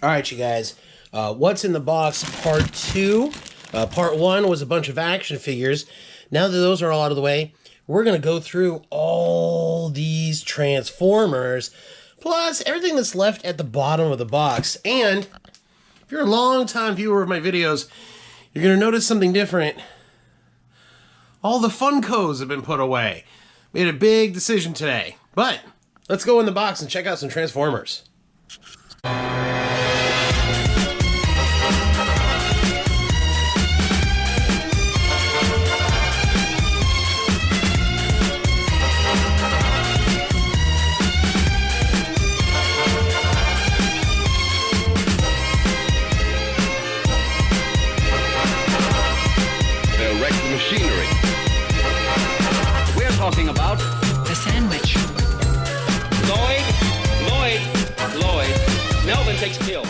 All right, you guys. What's in the box part 2? Part 1 was a bunch of action figures. Now that those are all out of the way, we're going to go through all these Transformers, plus everything that's left at the bottom of the box. And if you're a long-time viewer of my videos, you're going to notice something different. All the Funkos have been put away. Made a big decision today. But let's go in the box and check out some Transformers. Machinery. We're talking about the sandwich. Lloyd. Melvin takes kill.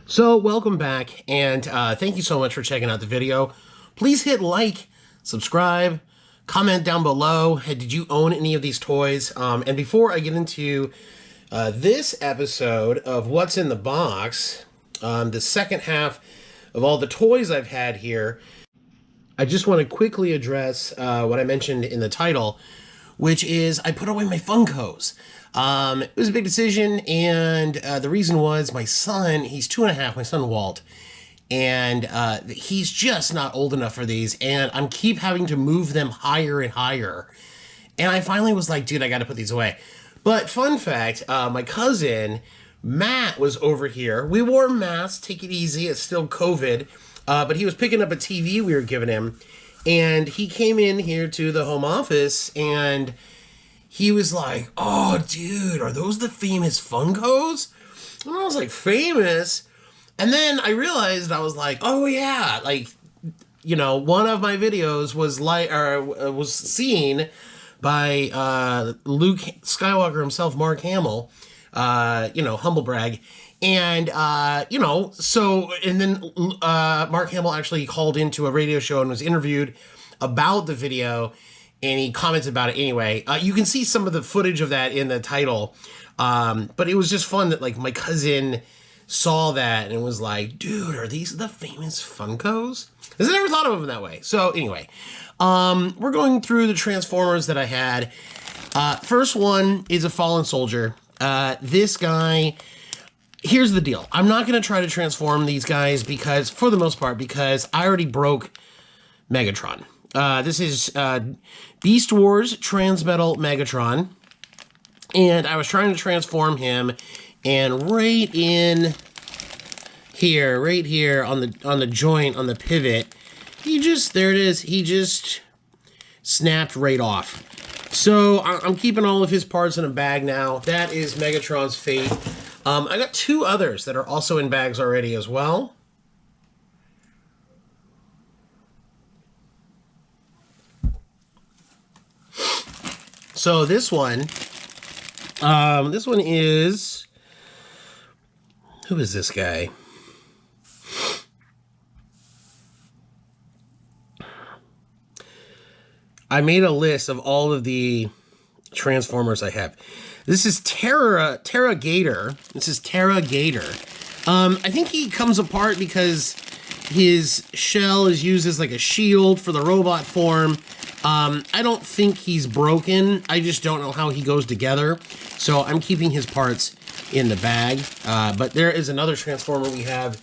So welcome back, and thank you so much for checking out the video. Please hit like, subscribe, comment down below. Hey, did you own any of these toys? And before I get into this episode of What's in the Box, the second half of all the toys I've had here, I just want to quickly address what I mentioned in the title, which is I put away my Funkos. It was a big decision, and the reason was my son, he's 2.5, my son Walt, and he's just not old enough for these, and I'm keep having to move them higher and higher. And I finally was like, dude, I got to put these away. But fun fact, my cousin, Matt, was over here. We wore masks, take it easy, it's still COVID. But he was picking up a TV we were giving him, and he came in here to the home office, and he was like, oh, dude, are those the famous Funkos? And I was like, famous? And then I realized, I was like, oh, yeah, like, you know, one of my videos was was seen by Luke Skywalker himself, Mark Hamill, you know, humble brag. And, you know, so, and then Mark Hamill actually called into a radio show and was interviewed about the video, and he commented about it anyway. You can see some of the footage of that in the title, but it was just fun that, like, my cousin saw that and was like, dude, are these the famous Funkos? Because I never thought of them that way. So, anyway, we're going through the Transformers that I had. First one is a fallen soldier. This guy... Here's the deal. I'm not going to try to transform these guys because, for the most part, because I already broke Megatron. This is Beast Wars Transmetal Megatron. And I was trying to transform him, and right here on the joint, on the pivot, there it is, he just snapped right off. So I'm keeping all of his parts in a bag now. That is Megatron's fate. I got 2 others that are also in bags already as well. So this one is, who is this guy? I made a list of all of the Transformers I have. This is Gator. This is Gator. I think he comes apart because his shell is used as like a shield for the robot form. I don't think he's broken. I just don't know how he goes together. So I'm keeping his parts in the bag. But there is another Transformer we have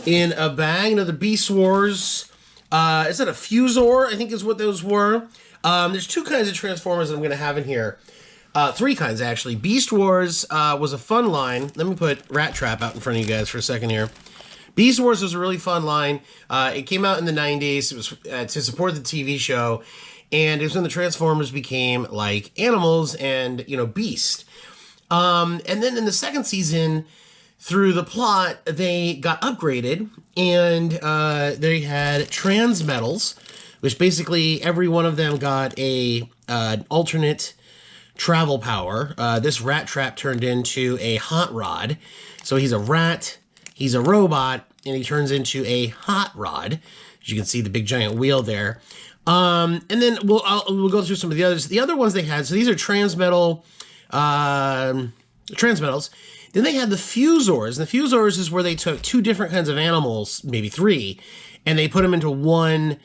in a bag. Another Beast Wars. Is that a Fuzor? I think is what those were. There's 2 kinds of Transformers I'm going to have in here. 3 kinds, actually. Beast Wars was a fun line. Let me put Rat Trap out in front of you guys for a second here. Beast Wars was a really fun line. It came out in the 90s. It was to support the TV show. And it was when the Transformers became like animals and, you know, beast. And then in the second season, through the plot, they got upgraded. And they had Transmetals, which basically every one of them got a alternate travel power. This Rat Trap turned into a hot rod. So he's a rat, he's a robot, and he turns into a hot rod. As you can see the big giant wheel there. And then we'll go through some of the others. The other ones they had, so these are Transmetal Transmetals. Then they had the Fuzors. And the Fuzors is where they took two different kinds of animals, maybe three, and they put them into one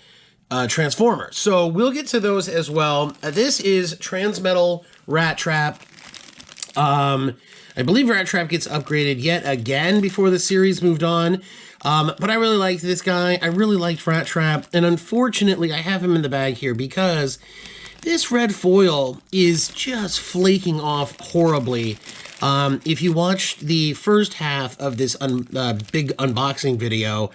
transformer. So we'll get to those as well. This is Transmetal Rat Trap. I believe Rat Trap gets upgraded yet again before the series moved on. But I really liked this guy. I really liked Rat Trap. And unfortunately, I have him in the bag here because this red foil is just flaking off horribly. If you watched the first half of this big unboxing video,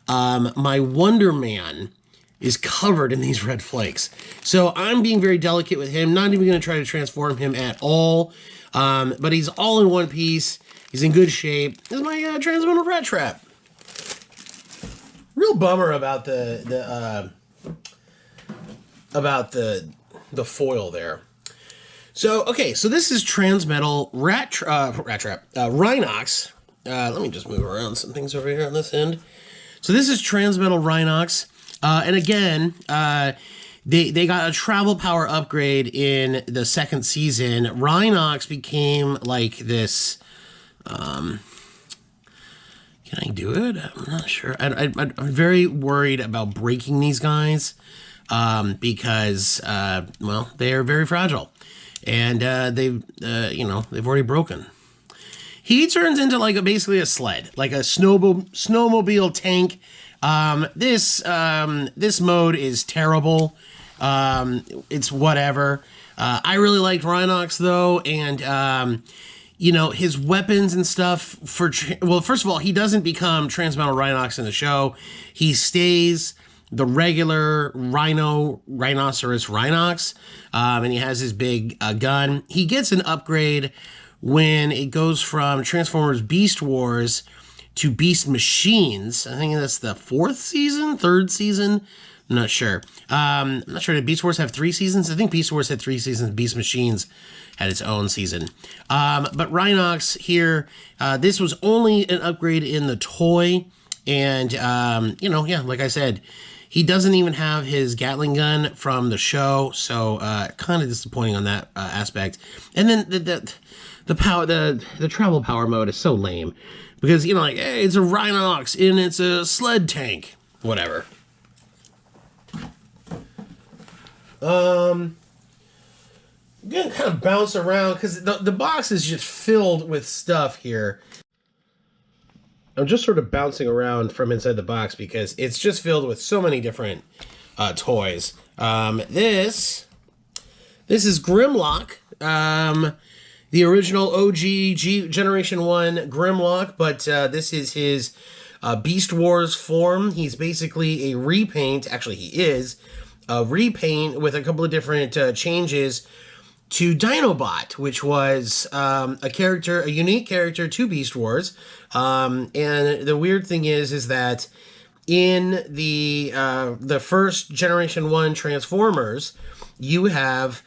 my Wonder Man is covered in these red flakes. So I'm being very delicate with him, not even going to try to transform him at all. But he's all in one piece. He's in good shape. This is my Transmetal Rat Trap. Real bummer about the foil there. So, okay, so this is Transmetal Rat Trap, Rhinox. Let me just move around some things over here on this end. So this is Transmetal Rhinox. And again, they got a travel power upgrade in the second season. Rhinox became like this, can I do it? I'm not sure. I'm very worried about breaking these guys, because, well, they are very fragile. And they've already broken. He turns into like basically a sled, like a snowmobile tank. This mode is terrible. It's whatever. I really liked Rhinox though, and his weapons and stuff well, first of all, he doesn't become Transmetal Rhinox in the show. He stays the regular rhinoceros Rhinox, and he has his big gun. He gets an upgrade when it goes from Transformers Beast Wars to Beast Machines. I think that's the third season. I'm not sure. I'm not sure. Did Beast Wars have 3 seasons? I think Beast Wars had 3 seasons. Beast Machines had its own season. But Rhinox here, this was only an upgrade in the toy. And, like I said, he doesn't even have his Gatling gun from the show. So kind of disappointing on that aspect. And then the travel power mode is so lame. Because, hey, it's a Rhinox and it's a sled tank. Whatever. I'm gonna kind of bounce around because the box is just filled with stuff here. I'm just sort of bouncing around from inside the box because it's just filled with so many different toys. This is Grimlock, the original OG Generation 1 Grimlock, but this is his Beast Wars form. He's basically a repaint. Actually, he is a repaint with a couple of different changes to Dinobot, which was a unique character to Beast Wars. And the weird thing is that in the first Generation 1 Transformers, you have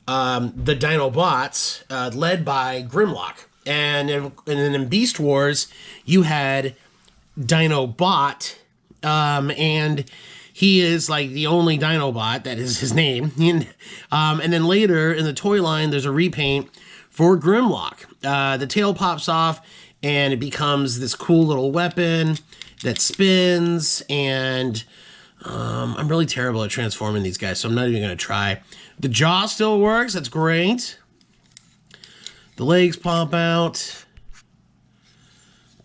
the Dinobots led by Grimlock. And then in Beast Wars, you had Dinobot, and he is like the only Dinobot, that is his name. And then later in the toy line, there's a repaint for Grimlock. The tail pops off and it becomes this cool little weapon that spins. And I'm really terrible at transforming these guys, so I'm not even going to try. The jaw still works. That's great. The legs pop out.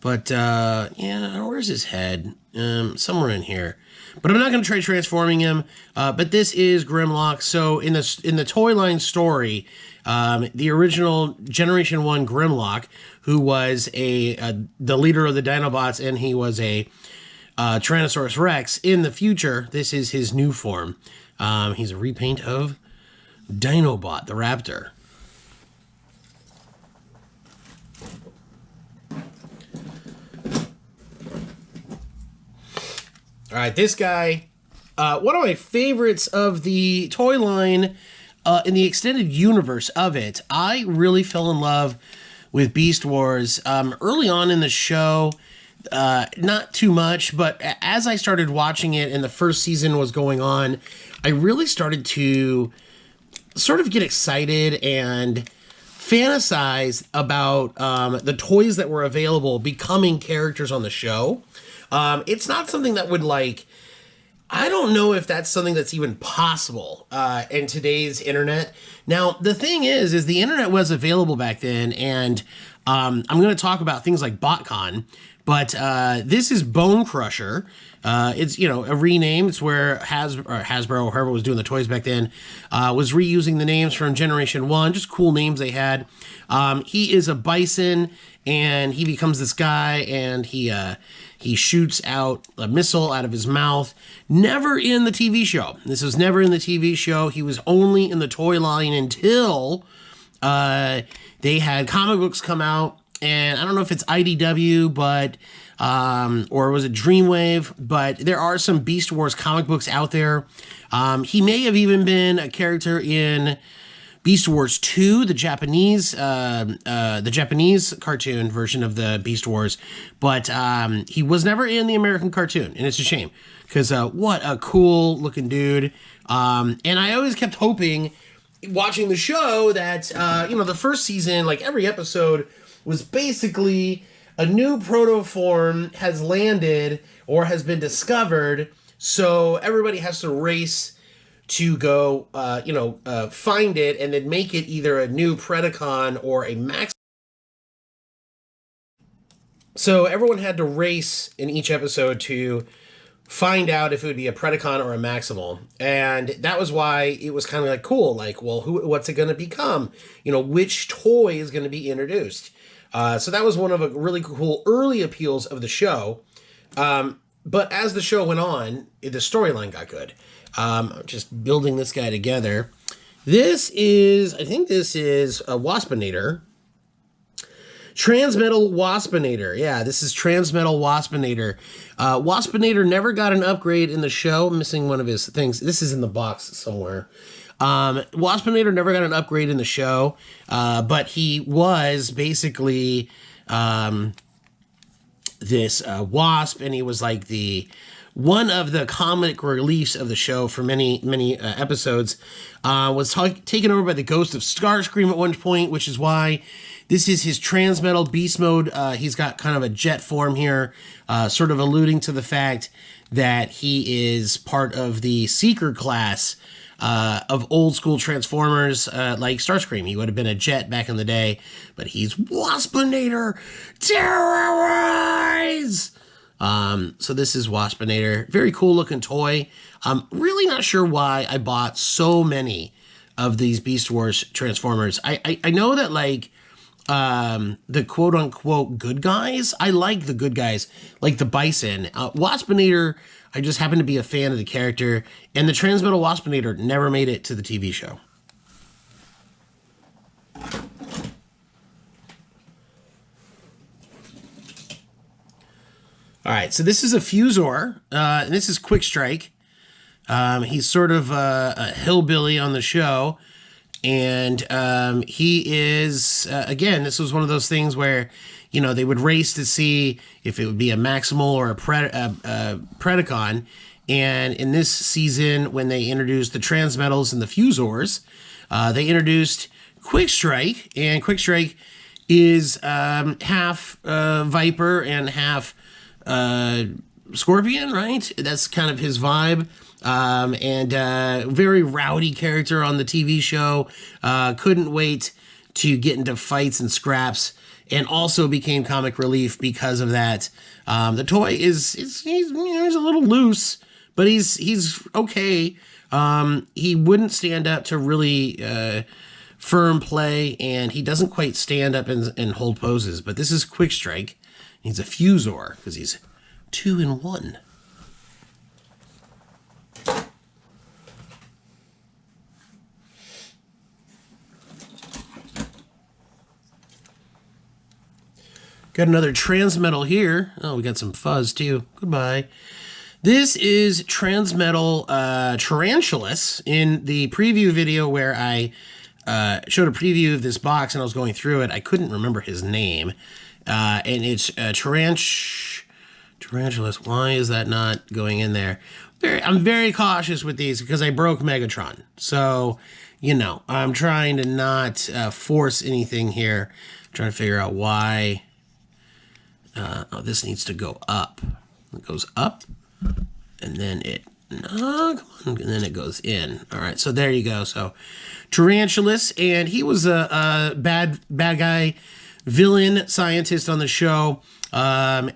But, yeah, where's his head? Somewhere in here. But I'm not going to try transforming him. But this is Grimlock. So in the toy line story, the original Generation 1 Grimlock, who was the leader of the Dinobots, and he was a Tyrannosaurus Rex. In the future, this is his new form. He's a repaint of Dinobot, the Raptor. All right, this guy, one of my favorites of the toy line in the extended universe of it. I really fell in love with Beast Wars early on in the show. Not too much, but as I started watching it and the first season was going on, I really started to sort of get excited and fantasize about the toys that were available becoming characters on the show. It's not something that would like, I don't know if that's something that's even possible in today's internet. Now, the thing is the internet was available back then, and I'm going to talk about things like Botcon, but this is Bone Crusher. It's, you know, a rename. It's where Hasbro, or whoever was doing the toys back then, was reusing the names from Generation 1, just cool names they had. He is a bison, and he becomes this guy, and he shoots out a missile out of his mouth. Never in the TV show. This was never in the TV show. He was only in the toy line until they had comic books come out. And I don't know if it's IDW, but or was it Dreamwave? But there are some Beast Wars comic books out there. He may have even been a character in Beast Wars 2, the Japanese cartoon version of the Beast Wars, but he was never in the American cartoon, and it's a shame, because what a cool looking dude. And I always kept hoping, watching the show, that you know, the first season, like every episode was basically a new protoform has landed or has been discovered, so everybody has to race to go, find it and then make it either a new Predacon or a Max. So everyone had to race in each episode to find out if it would be a Predacon or a Maximal. And that was why it was kind of like cool, like, well, what's it going to become? You know, which toy is going to be introduced? So that was one of the really cool early appeals of the show. But as the show went on, the storyline got good. I'm just building this guy together. I think this is a Waspinator. Transmetal Waspinator. Yeah, this is Transmetal Waspinator. Waspinator never got an upgrade in the show. I'm missing one of his things. This is in the box somewhere. Waspinator never got an upgrade in the show, but he was basically this wasp, and he was like one of the comic reliefs of the show for many episodes. Was taken over by the ghost of Starscream at one point, which is why this is his Transmetal Beast mode. He's got kind of a jet form here, sort of alluding to the fact that he is part of the Seeker class of old school Transformers, like Starscream. He would have been a jet back in the day, but he's Waspinator. Terrorize! So this is Waspinator. Very cool looking toy. I'm really not sure why I bought so many of these Beast Wars Transformers. I know that, like, the quote unquote good guys, I like the good guys, like the Bison. Waspinator, I just happen to be a fan of the character, and the Transmetal Waspinator never made it to the TV show. All right, so this is a Fuzor, and this is Quick Strike. He's sort of a hillbilly on the show, and he is, again, this was one of those things where, you know, they would race to see if it would be a Maximal or a Predacon, and in this season, when they introduced the Transmetals and the Fuzors, they introduced Quick Strike, and Quick Strike is half Viper and half Scorpion, right? That's kind of his vibe. And very rowdy character on the TV show. Couldn't wait to get into fights and scraps, and also became comic relief because of that. The toy he's a little loose, but he's okay. He wouldn't stand up to really firm play, and he doesn't quite stand up and hold poses. But this is Quick Strike. He's a Fuzor because he's 2 in 1. Got another Transmetal here. Oh, we got some fuzz too. Goodbye. This is Transmetal Tarantulas. In the preview video where I showed a preview of this box and I was going through it, I couldn't remember his name. And it's Tarantulas. Why is that not going in there? I'm very cautious with these because I broke Megatron. So, you know, I'm trying to not force anything here. I'm trying to figure out why. Oh, this needs to go up. It goes up, and then it, no, come on, and then it goes in. All right, so there you go. So Tarantulas, and he was a bad guy, villain scientist on the show.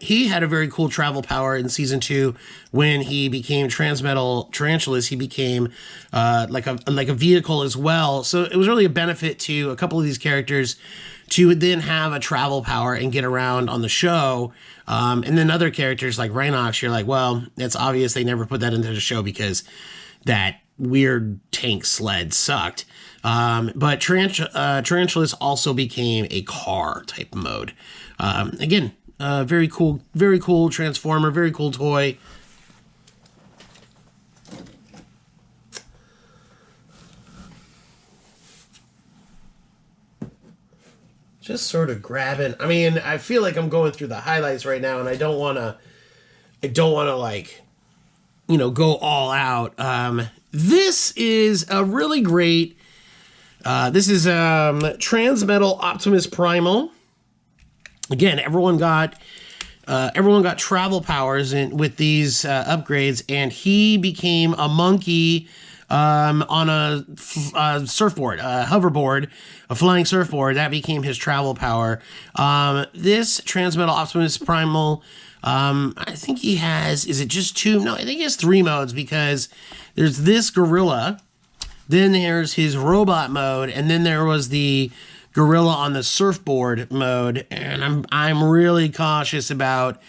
He had a very cool travel power in season 2 when he became Transmetal Tarantulas. He became like a vehicle as well. So it was really a benefit to a couple of these characters to then have a travel power and get around on the show. And then other characters like Rhinox, you're like, well, it's obvious they never put that into the show because that weird tank sled sucked. But Tarantulas also became a car type mode. Again, very cool transformer, very cool toy. Just sort of grabbing. I mean, I feel like I'm going through the highlights right now, and I don't want to like, you know, go all out. This is a really great. This is Transmetal Optimus Primal. Again, everyone got travel powers with these upgrades, and he became a monkey on a surfboard, a hoverboard, a flying surfboard. That became his travel power. This Transmetal Optimus Primal, I think he has, is it just 2? No, I think he has 3 modes, because there's this gorilla, then there's his robot mode, and then there was the gorilla on the surfboard mode. And I'm really cautious about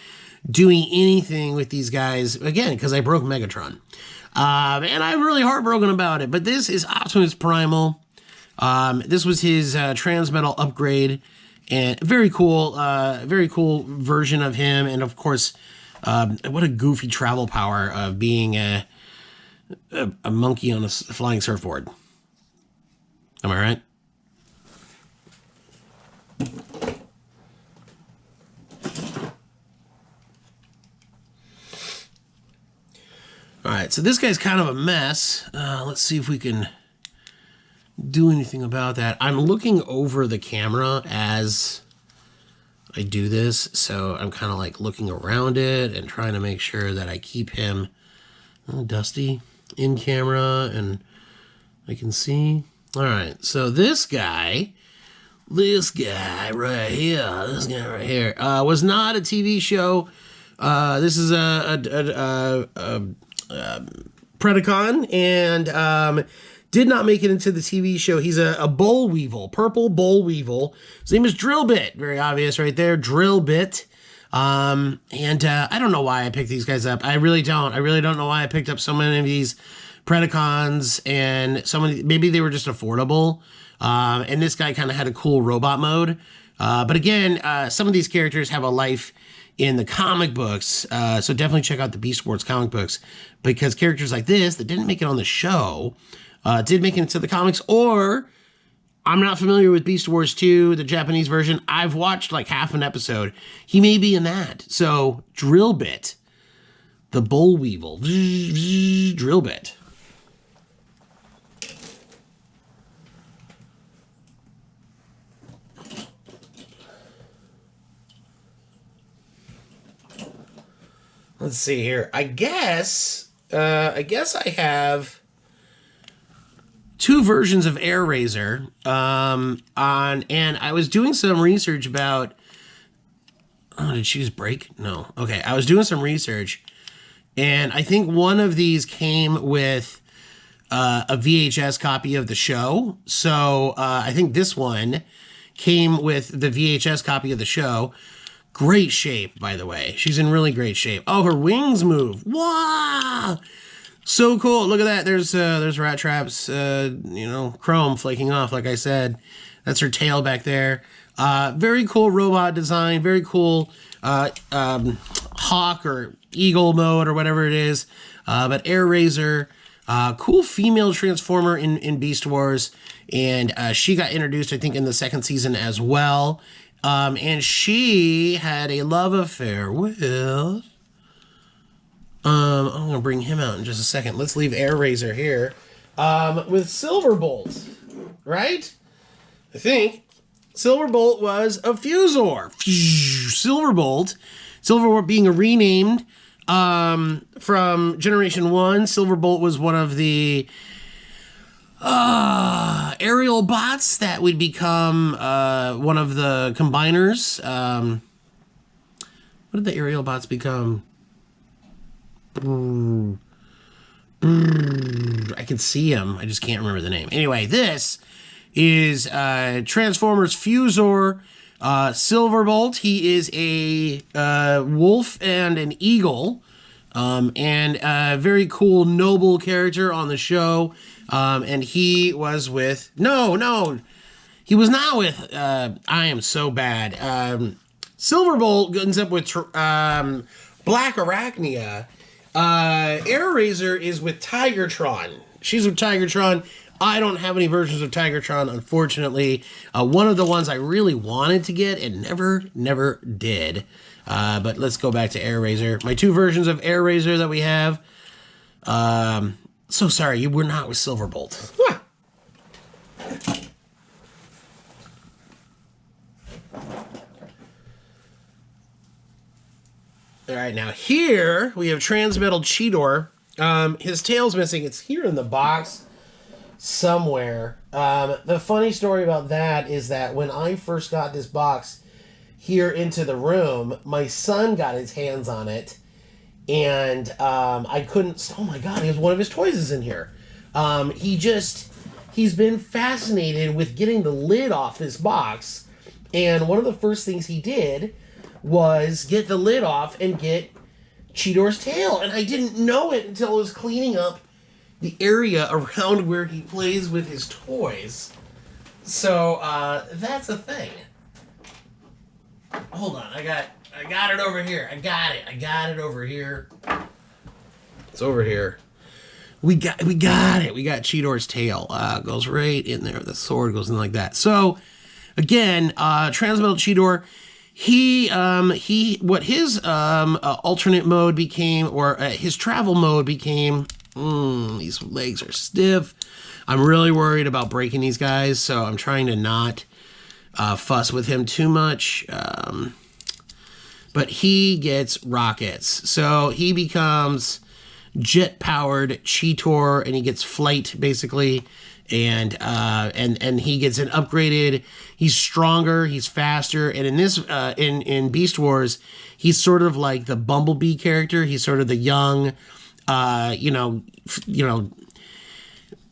doing anything with these guys, again, because I broke Megatron. And I'm really heartbroken about it. But this is Optimus Primal. This was his Transmetal upgrade, and very cool version of him. And of course, what a goofy travel power of being a monkey on a flying surfboard. Am I right? All right, so this guy's kind of a mess. Let's see if we can do anything about that. I'm looking over the camera as I do this, so I'm kind of like looking around it and trying to make sure that I keep him dusty in camera and I can see. All right, so this guy right here, was not a TV show. This is a Predacon, and did not make it into the TV show. He's a boll weevil, purple boll weevil. His name is Drillbit, very obvious right there, Drillbit. And I don't know why I picked these guys up. I really don't know why I picked up so many of these Predacons, and so many, maybe they were just affordable. And this guy kind of had a cool robot mode. But again, some of these characters have a life in the comic books, so definitely check out the Beast Wars comic books, because characters like this that didn't make it on the show did make it into the comics. Or I'm not familiar with Beast Wars 2, the Japanese version. I've watched like half an episode. He may be in that. So Drillbit, the boll weevil, Drillbit. Let's see here. I guess I have 2 versions of Air Razor and I was doing some research about. Oh, did she just break? No. Okay, I was doing some research, and I think one of these came with a VHS copy of the show. So I think this one came with the VHS copy of the show. Great shape, by the way. She's in really great shape. Oh, her wings move. Wow! So cool. Look at that. There's rat traps, chrome flaking off, like I said. That's her tail back there. Very cool robot design. Very cool hawk or eagle mode or whatever it is. But Air Razor, cool female transformer in Beast Wars. And she got introduced, I think, in the 2nd season as well. And she had a love affair with. I'm gonna bring him out in just a second. Let's leave Air Razor here. with Silverbolt, right? I think Silverbolt was a Fuzor. Silverbolt being renamed from Generation 1. Silverbolt was one of the aerial bots that would become one of the combiners. What did the aerial bots become? I can see him. I just can't remember the name. Anyway, this is Transformers Fuzor Silverbolt. He is a wolf and an eagle, and a very cool, noble character on the show. And he was with... No, he was not with... I am so bad. Silverbolt ends up with Black Arachnia. Airazor is with Tigertron. She's with Tigertron. I don't have any versions of Tigertron, unfortunately. One of the ones I really wanted to get and never did. But let's go back to Airazor. My two versions of Airazor that we have. So sorry, you were not with Silverbolt. Huh. All right, now here we have Transmetal Chidor. His tail's missing. It's here in the box somewhere. The funny story about that is that when I first got this box here into the room, my son got his hands on it, and I couldn't... Oh my God, one of his toys is in here. He's been fascinated with getting the lid off this box, and one of the first things he did was get the lid off and get Chidor's tail. And I didn't know it until I was cleaning up the area around where he plays with his toys. So, that's a thing. Hold on, I got it over here. I got it over here. It's over here. We got it. We got Chidor's tail. Goes right in there. The sword goes in like that. So, again, Transmetal Chidor... His alternate mode became, or his travel mode became, these legs are stiff. I'm really worried about breaking these guys, so I'm trying to not fuss with him too much. But he gets rockets. So he becomes jet-powered Cheetor, and he gets flight, basically. And he gets an upgraded. He's stronger. He's faster. And in this, in Beast Wars, he's sort of like the Bumblebee character. He's sort of the young,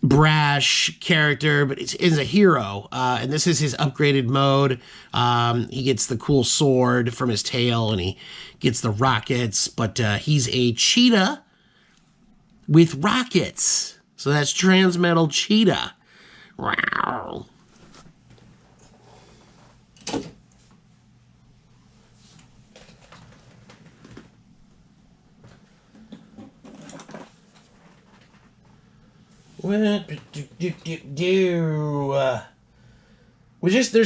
brash character, but is a hero. And this is his upgraded mode. He gets the cool sword from his tail, and he gets the rockets. But he's a cheetah with rockets. So that's Transmetal Cheetah. Wow. There's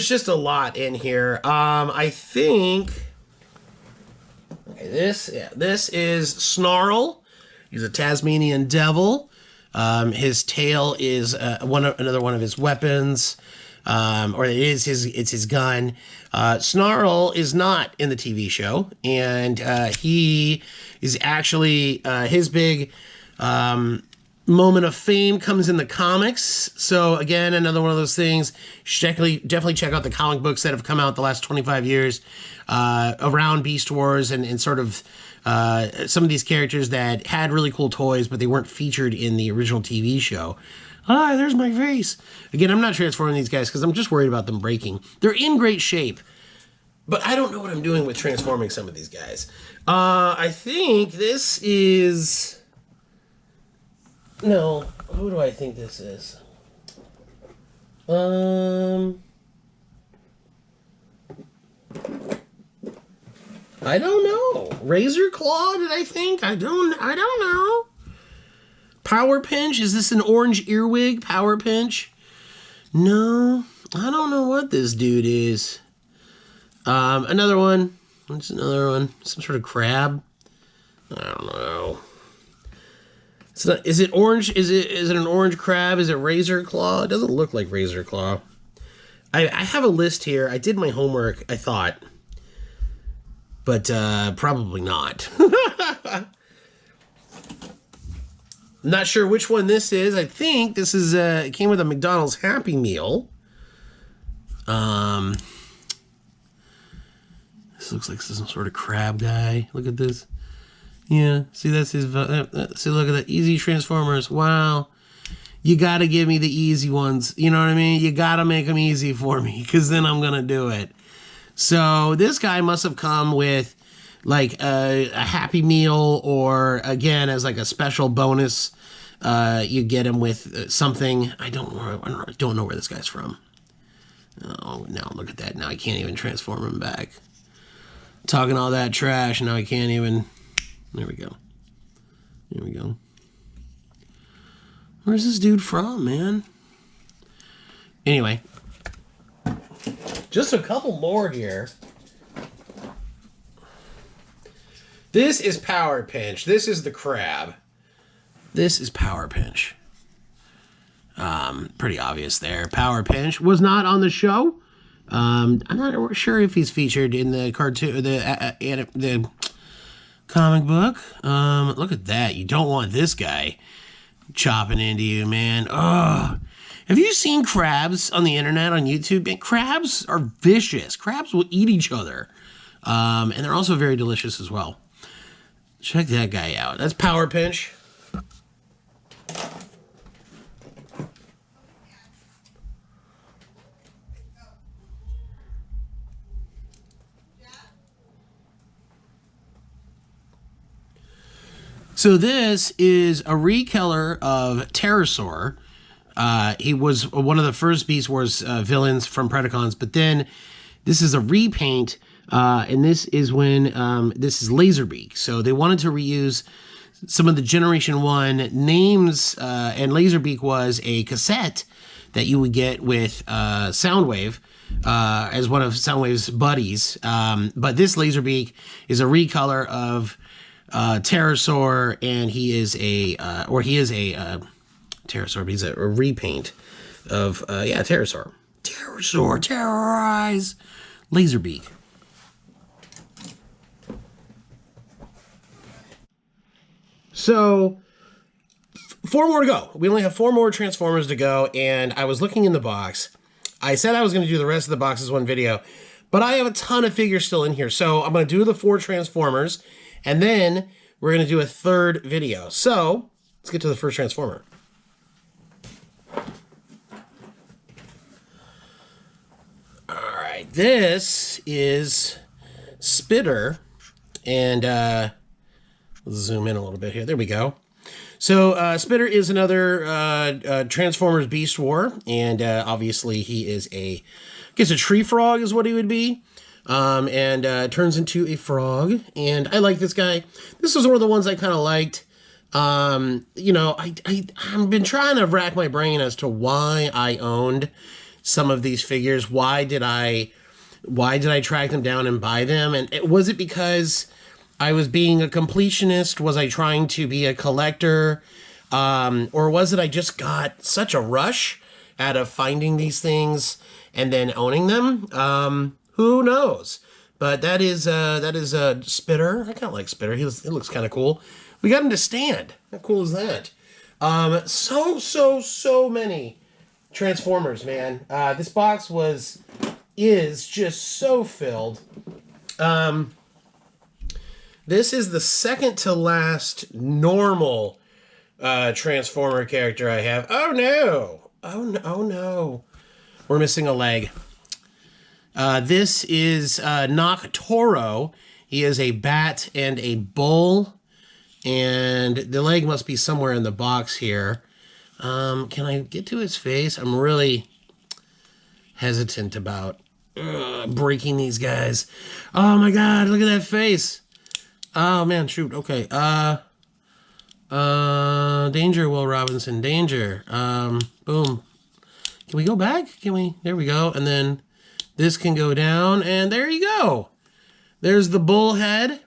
just a lot in here. I think this is Snarl. He's a Tasmanian devil. His tail is another one of his weapons, or it's his gun. Snarl is not in the TV show, and he is actually his big moment of fame comes in the comics. So again, another one of those things. You should definitely check out the comic books that have come out the last 25 years around Beast Wars and sort of some of these characters that had really cool toys, but they weren't featured in the original TV show. There's my face. Again, I'm not transforming these guys because I'm just worried about them breaking. They're in great shape, but I don't know what I'm doing with transforming some of these guys. I think this is... No, who do I think this is? I don't know. Razor Claw, did I think? I don't know. Power Pinch? Is this an orange earwig? Power Pinch? No. I don't know what this dude is. Another one. What's another one? Some sort of crab? I don't know. It's not, is it orange? Is it an orange crab? Is it razor claw? It doesn't look like razor claw. I have a list here. I did my homework, I thought. But probably not. I'm not sure which one this is. I think this is it came with a McDonald's Happy Meal. This looks like some sort of crab guy. Look at this. Yeah, see, that's his... see, look at that. Easy Transformers. Wow. You got to give me the easy ones. You know what I mean? You got to make them easy for me, because then I'm going to do it. So this guy must have come with, like, a Happy Meal, or, again, as, like, a special bonus. You get him with something. I don't know where this guy's from. Oh, now look at that. Now I can't even transform him back. Talking all that trash, now I can't even... There we go. There we go. Where's this dude from, man? Anyway. Just a couple more here. This is Power Pinch. This is the crab. This is Power Pinch. Pretty obvious there. Power Pinch was not on the show. I'm not sure if he's featured in the cartoon, the comic book. Look at that. You don't want this guy chopping into you, man. Oh, have you seen crabs on the internet, on YouTube? And crabs are vicious. Crabs will eat each other. And they're also very delicious as well. Check that guy out. That's Power Pinch. So this is a recolor of Pterosaur. He was one of the first Beast Wars villains from Predacons, but then this is a repaint, and this is when this is Laserbeak. So they wanted to reuse some of the Generation 1 names, and Laserbeak was a cassette that you would get with Soundwave as one of Soundwave's buddies. But this Laserbeak is a recolor of Pterosaur, and he is a Pterosaur, but he's a repaint of Pterosaur. Pterosaur, terrorize Laserbeak. So 4 more to go. We only have 4 more Transformers to go, and I was looking in the box. I said I was going to do the rest of the boxes one video, but I have a ton of figures still in here. So I'm going to do the 4 Transformers, and then we're going to do a 3rd video. So let's get to the first Transformer. All right, this is Spitter, and let's zoom in a little bit here. There we go. So Spitter is another Transformers Beast War, and obviously he is I guess a tree frog is what he would be. And turns into a frog, and I like this guy. This was one of the ones I kind of liked. You know, I've been trying to rack my brain as to why I owned some of these figures. Why did I track them down and buy them? And was it because I was being a completionist? Was I trying to be a collector? Or was it I just got such a rush out of finding these things and then owning them? Who knows? But that is Spitter. I kind of like Spitter. He looks kind of cool. We got him to stand. How cool is that? So many Transformers, man. This box is just so filled. This is the second to last normal Transformer character I have. Oh no! Oh no! We're missing a leg. This is Nakatoro. He is a bat and a bull, and the leg must be somewhere in the box here. Can I get to his face? I'm really hesitant about breaking these guys. Oh my god, look at that face. Oh man, shoot. Okay. Danger, Will Robinson. Danger. Boom. Can we go back? Can we? There we go. And then this can go down, and there you go. There's the bull head.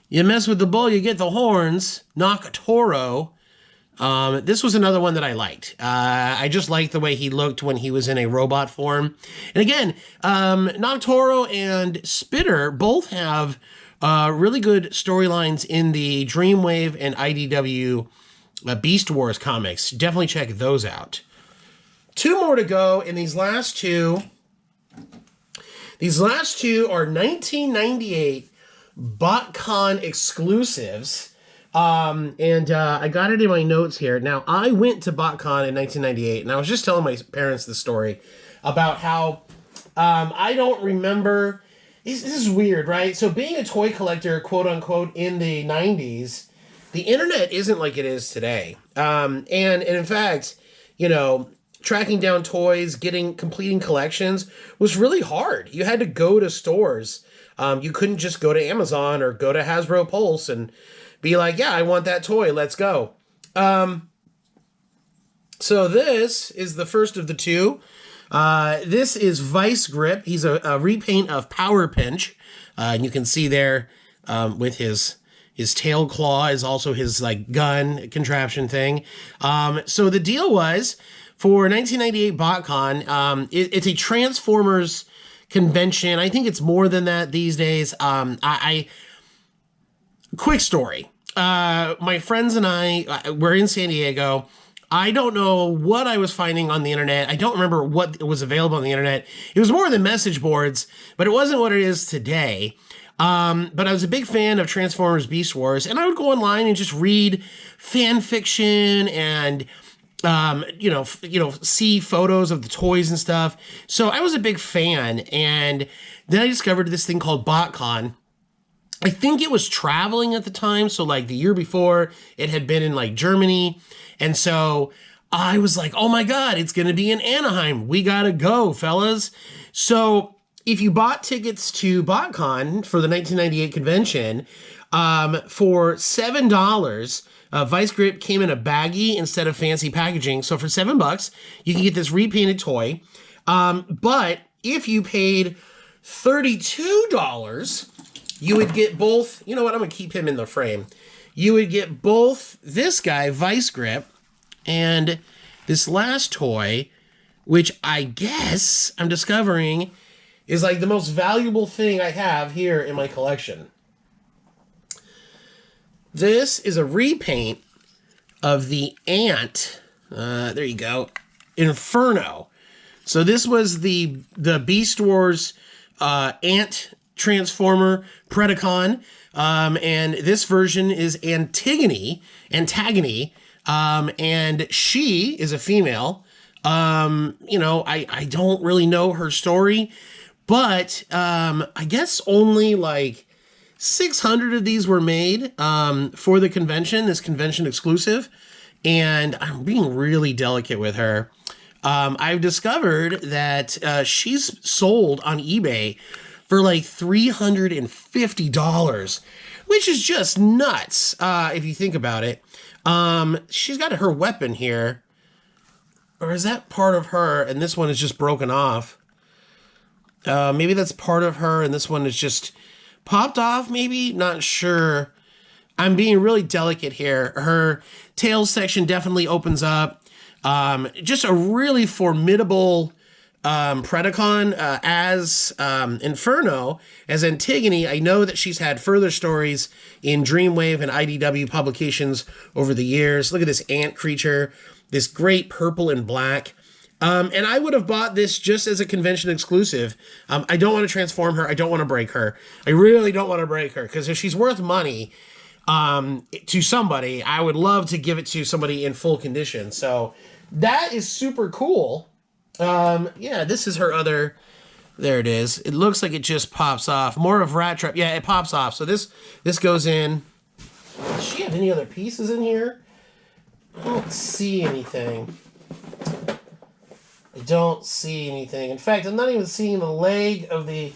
You mess with the bull, you get the horns. Nakatoro. This was another one that I liked. I just liked the way he looked when he was in a robot form. And again, Nakatoro and Spitter both have really good storylines in the Dreamwave and IDW Beast Wars comics. Definitely check those out. 2 more to go, and these last two are 1998 Botcon Exclusives. I got it in my notes here. Now, I went to Botcon in 1998, and I was just telling my parents the story about how I don't remember. This is weird, right? So being a toy collector, quote unquote, in the 90s, the internet isn't like it is today. And in fact, you know, tracking down toys, completing collections was really hard. You had to go to stores. You couldn't just go to Amazon or go to Hasbro Pulse and be like, yeah, I want that toy. Let's go. So this is the first of the 2. This is Vice Grip. He's a repaint of Power Pinch. And you can see there with his tail claw is also his like gun contraption thing. So the deal was for 1998 BotCon, it's a Transformers convention. I think it's more than that these days. Quick story. My friends and I were in San Diego. I don't know what I was finding on the internet. I don't remember what was available on the internet. It was more than message boards, but it wasn't what it is today. But I was a big fan of Transformers Beast Wars, and I would go online and just read fan fiction and see photos of the toys and stuff. So I was a big fan, and then I discovered this thing called BotCon. I think it was traveling at the time, so like the year before, it had been in like Germany, and so I was like, oh my god, it's gonna be in Anaheim. We gotta go, fellas. So if you bought tickets to BotCon for the 1998 convention, for $7, Vice Grip came in a baggie instead of fancy packaging. So for $7, you can get this repainted toy. But if you paid $32, you would get both. You know what? I'm going to keep him in the frame. You would get both this guy, Vice Grip, and this last toy, which I guess I'm discovering is like the most valuable thing I have here in my collection. This is a repaint of the Ant. There you go. Inferno. So this was the Beast Wars Ant Transformer Predacon. And this version is Antagony. And she is a female. I don't really know her story, but I guess only like 600 of these were made for the convention, this convention exclusive, and I'm being really delicate with her. I've discovered that she's sold on eBay for like $350, which is just nuts if you think about it. She's got her weapon here, or is that part of her and this one is just broken off? Maybe that's part of her and this one is just popped off, maybe? Not sure. I'm being really delicate here. Her tail section definitely opens up. Just a really formidable Predacon as Inferno, as Antagony. I know that she's had further stories in Dreamwave and IDW publications over the years. Look at this ant creature, this great purple and black. And I would have bought this just as a convention exclusive. I don't want to transform her. I don't want to break her. I really don't want to break her, because if she's worth money to somebody, I would love to give it to somebody in full condition. So that is super cool. Yeah, this is her other. There it is. It looks like it just pops off. More of Rat Trap. Yeah, it pops off. So this goes in. Does she have any other pieces in here? I don't see anything. I don't see anything. In fact, I'm not even seeing the leg of the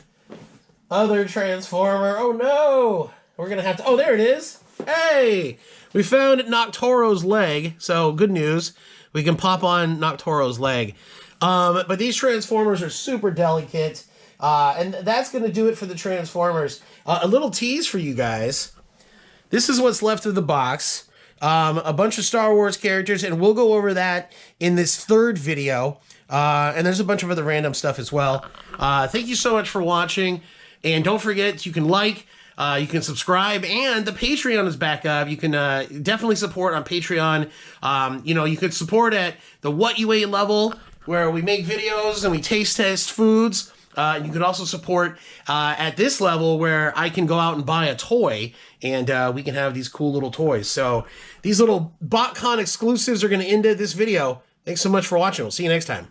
other Transformer. Oh no! We're gonna have to. Oh, there it is. Hey, we found Naktoro's leg. So good news. We can pop on Naktoro's leg. But these Transformers are super delicate. And that's going to do it for the Transformers. A little tease for you guys. This is what's left of the box. a bunch of Star Wars characters, and we'll go over that in this third video. And there's a bunch of other random stuff as well. Thank you so much for watching, and don't forget, you can like, you can subscribe, and the Patreon is back up. You can definitely support on Patreon. You know, you could support at the What You Ate level, where we make videos and we taste test foods. You could also support at this level, where I can go out and buy a toy, and we can have these cool little toys. So these little Botcon exclusives are going to end this video. Thanks so much for watching. We'll see you next time.